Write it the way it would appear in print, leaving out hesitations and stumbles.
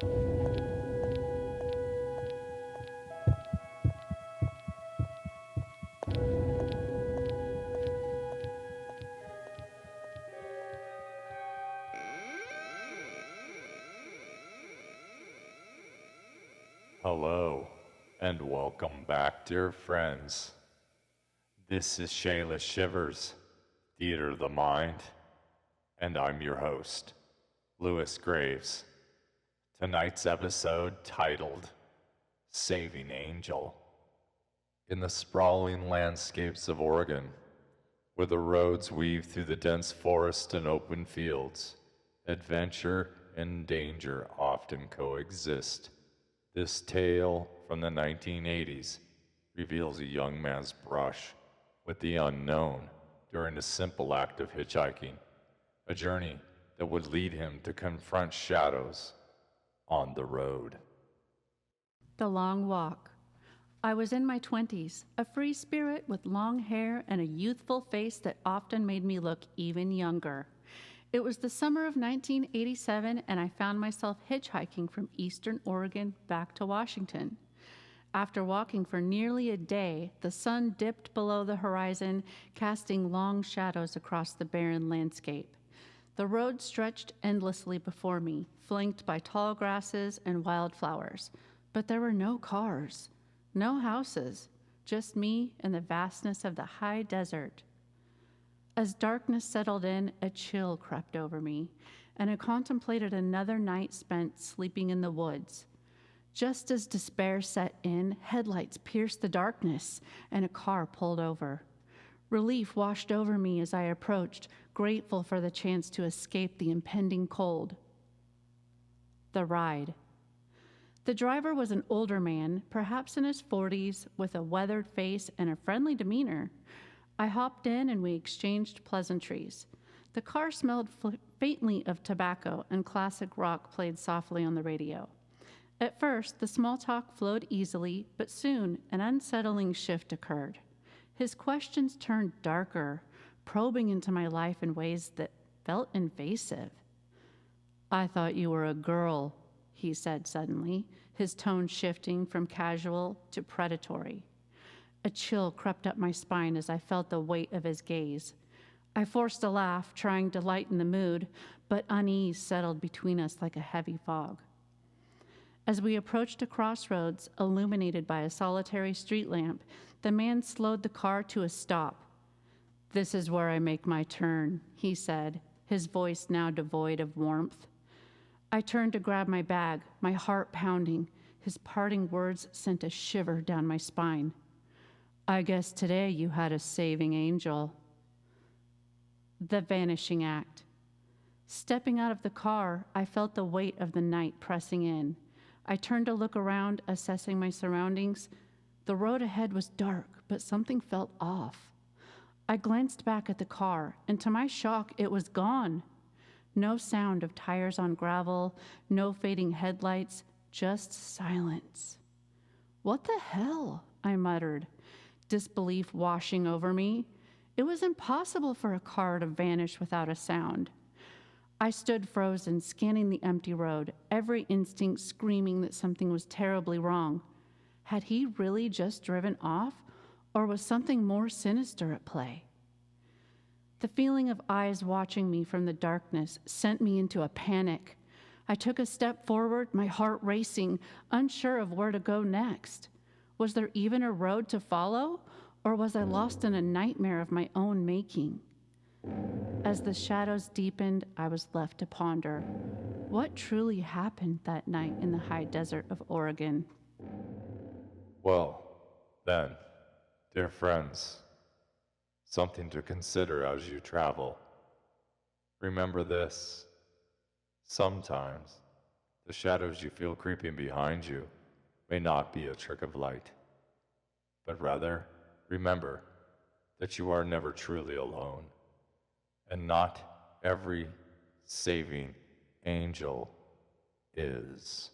Hello, and welcome back, dear friends. This is Shayla Shivers, Theater of the Mind, and I'm your host, Lewis Graves. Tonight's episode titled Saving Angel. In the sprawling landscapes of Oregon, where the roads weave through the dense forest and open fields, adventure and danger often coexist. This tale from the 1980s reveals a young man's brush with the unknown during a simple act of hitchhiking, a journey that would lead him to confront shadows on the road. The Long Walk. I was in my 20s, a free spirit with long hair and a youthful face that often made me look even younger. It was the summer of 1987, and I found myself hitchhiking from eastern Oregon back to Washington. After walking for nearly a day, the sun dipped below the horizon, casting long shadows across the barren landscape. The road stretched endlessly before me, flanked by tall grasses and wildflowers. But there were no cars, no houses, just me and the vastness of the high desert. As darkness settled in, a chill crept over me, and I contemplated another night spent sleeping in the woods. Just as despair set in, headlights pierced the darkness, and a car pulled over. Relief washed over me as I approached, grateful for the chance to escape the impending cold. The ride. The driver was an older man, perhaps in his 40s, with a weathered face and a friendly demeanor. I hopped in and we exchanged pleasantries. The car smelled faintly of tobacco, and classic rock played softly on the radio. At first, the small talk flowed easily, but soon an unsettling shift occurred. His questions turned darker, probing into my life in ways that felt invasive. "I thought you were a girl," he said suddenly, his tone shifting from casual to predatory. A chill crept up my spine as I felt the weight of his gaze. I forced a laugh, trying to lighten the mood, but unease settled between us like a heavy fog. As we approached a crossroads illuminated by a solitary street lamp, the man slowed the car to a stop. "This is where I make my turn," he said, his voice now devoid of warmth. I turned to grab my bag, my heart pounding. His parting words sent a shiver down my spine. "I guess today you had a saving angel." The vanishing act. Stepping out of the car, I felt the weight of the night pressing in. I turned to look around, assessing my surroundings. The road ahead was dark, but something felt off. I glanced back at the car, and to my shock, it was gone. No sound of tires on gravel, no fading headlights, just silence. "What the hell?" I muttered, disbelief washing over me. It was impossible for a car to vanish without a sound. I stood frozen, scanning the empty road, every instinct screaming that something was terribly wrong. Had he really just driven off, or was something more sinister at play? The feeling of eyes watching me from the darkness sent me into a panic. I took a step forward, my heart racing, unsure of where to go next. Was there even a road to follow, or was I lost in a nightmare of my own making? As the shadows deepened, I was left to ponder. What truly happened that night in the high desert of Oregon? Well, then, dear friends, something to consider as you travel. Remember this. Sometimes, the shadows you feel creeping behind you may not be a trick of light, but rather, remember that you are never truly alone, and not every saving angel is.